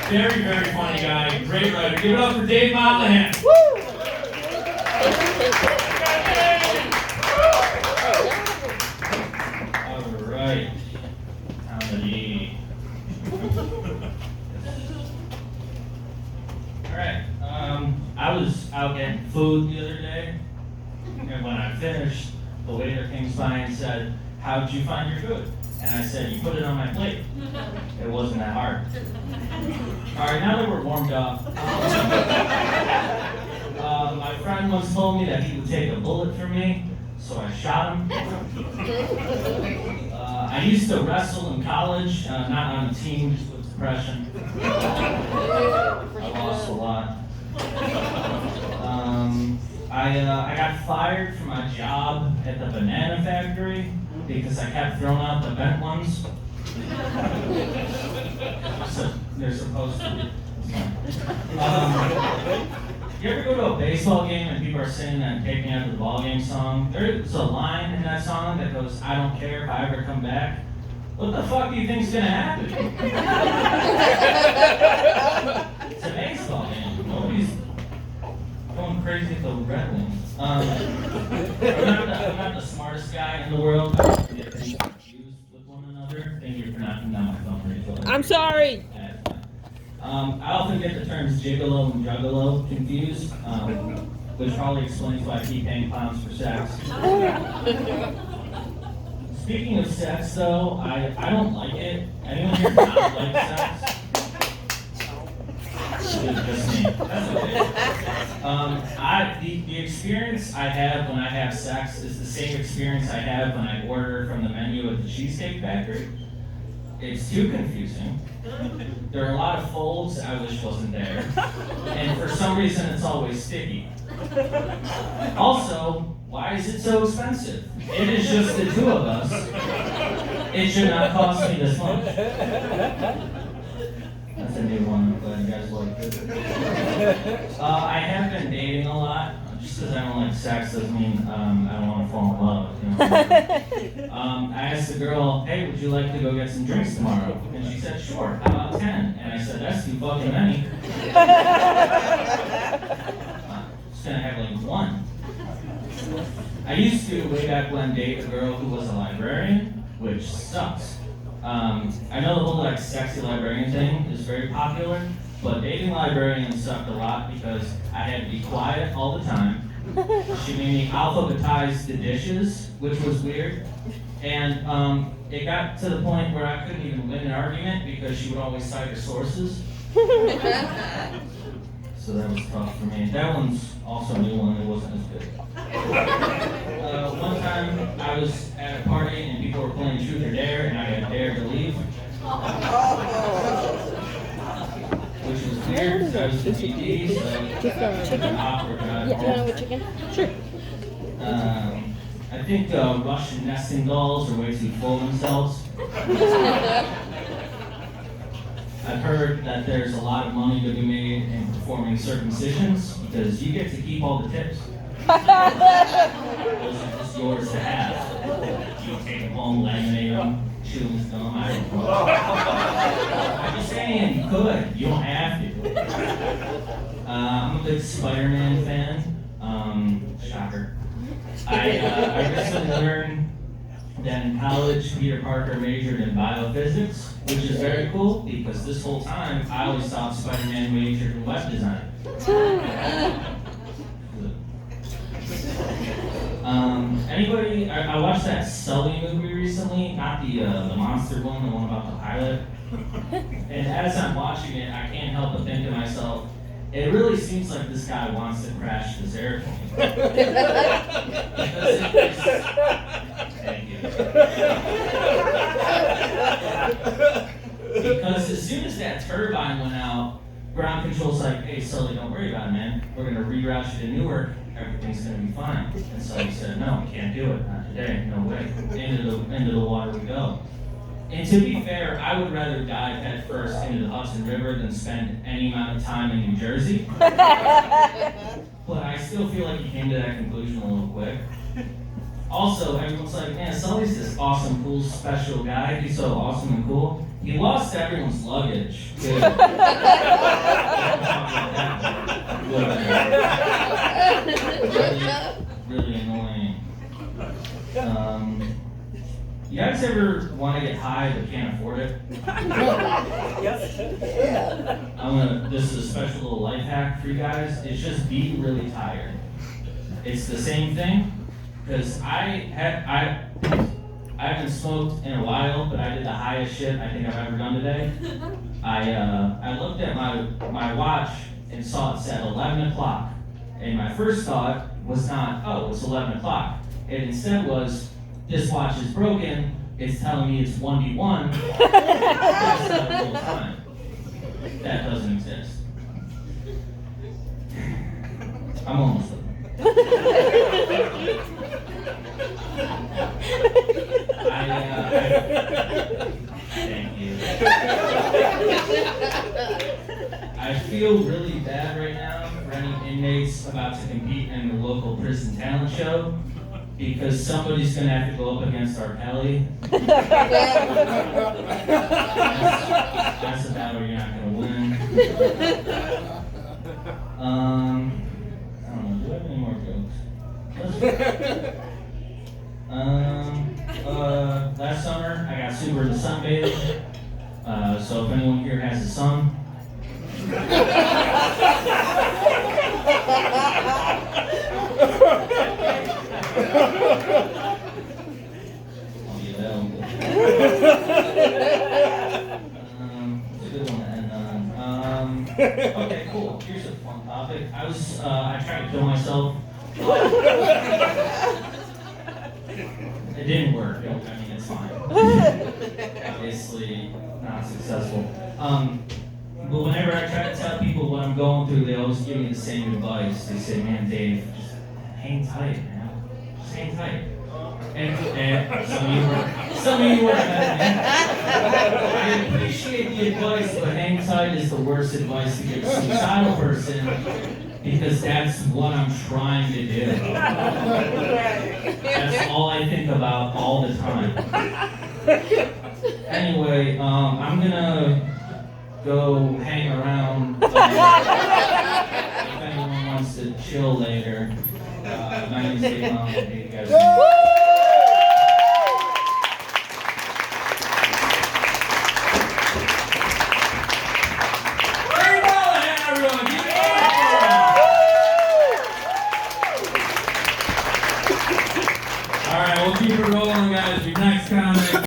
Very, very funny guy. Great writer. Give it up for Dave Motlaghan. All right. Comedy. All right. I was out getting food the other day, and when I finished, the waiter came by and said, "How'd you find your food?" And I said, "You put it on my plate." It wasn't that hard. All right, now that we're warmed up, my friend once told me that he would take a bullet for me, so I shot him. I used to wrestle in college, not on a team, just with depression. I lost a lot. I got fired from my job at the banana factory because I kept throwing out the bent ones. So they're supposed to. You ever go to a baseball game and people are singing that "Take Me Out to the Ball Game" song? There's a line in that song that goes, "I don't care if I ever come back." What the fuck do you think's gonna happen? It's a baseball game. Nobody's going crazy at the Red Wings. I'm not the smartest guy in the world. I get things confused with one another. Thank you for knocking down my phone, Rachel. I'm sorry. I often get the terms gigolo and juggalo confused, which probably explains why I keep paying clowns for sex. Speaking of sex, though, I don't like it. Anyone here not like sex? It's just me. That's okay. The experience I have when I have sex is the same experience I have when I order from the menu at the Cheesecake Factory. It's too confusing. There are a lot of folds I wish wasn't there. And for some reason, it's always sticky. Also, why is it so expensive? It is just the two of us. It should not cost me this much. That's a new one. I'm glad you guys liked it. I have been dating a lot. Just because I don't like sex doesn't mean I don't want to fall in love. You know? I asked the girl, "Hey, would you like to go get some drinks tomorrow?" And she said, "Sure. How about 10?" And I said, "That's too fucking many." Just gonna have like one. I used to, way back when, date a girl who was a librarian, which sucks. I know the whole like sexy librarian thing is very popular, but dating librarians sucked a lot because I had to be quiet all the time. She made me alphabetize the dishes, which was weird. And it got to the point where I couldn't even win an argument because she would always cite her sources. So that was tough for me. That one's also a new one, it wasn't as good. One time I was at a party and people were playing Truth or Dare and I had dared to leave. Which was weird because I was the GD, so it was awkward. Yeah, do you want with chicken? Sure. I think Russian nesting dolls are way too full of themselves. I've heard that there's a lot of money to be made in performing circumcisions because you get to keep all the tips. Those are just yours to have. You take them home, laminate them, chew them, gum, I don't know. I'm just saying, you could. You don't have to. I'm a big Spider-Man fan. Shocker. I recently learned that in college, Peter Parker majored in biophysics, which is very cool because this whole time, I always thought Spider-Man majored in web design. Anybody? I watched that Sully movie recently, not the monster one, the one about the pilot. And as I'm watching it, I can't help but think to myself, it really seems like this guy wants to crash this airplane. Thank you. Because as soon as that turbine went out, ground control's like, "Hey Sully, don't worry about it, man. We're gonna reroute you to Newark. Everything's gonna be fine." And Sully said, "No, we can't do it. Not today. No way. Into the water we go." And to be fair, I would rather dive head first into the Hudson River than spend any amount of time in New Jersey. But I still feel like he came to that conclusion a little quick. Also, everyone's like, man, Sully's this awesome, cool, special guy. He's so awesome and cool. He lost everyone's luggage. Too. Really annoying. You guys ever want to get high but can't afford it? This is a special little life hack for you guys. It's just be really tired. It's the same thing, because I haven't smoked in a while, but I did the highest shit I think I've ever done today. I looked at my watch and saw it said 11 o'clock. And my first thought was not, oh, it's 11 o'clock. It instead was, this watch is broken, it's telling me it's 1v1, that's not real time. That doesn't exist. I'm almost done. Thank you. I feel really bad right now for any inmates about to compete in the local prison talent show, because somebody's going to have to go up against our Kelly. That's a battle you're not going to win. I don't know, do I have any more jokes? Last summer, I got super into sunbathing. So if anyone here has a son, I'll be available. It's a good one to end on. Okay, cool. Here's a fun topic. I tried to kill myself. It didn't work. I mean, it's fine. Obviously, not successful. But whenever I try to tell people what I'm going through, they always give me the same advice. They say, man, Dave, just hang tight, man. Just hang tight. And some of you were I appreciate the advice, but hang tight is the worst advice to give a suicidal person, because that's what I'm trying to do. That's all I think about all the time. Anyway, I'm gonna go hang around. If anyone wants to chill later, my name's Dave. Thank you guys.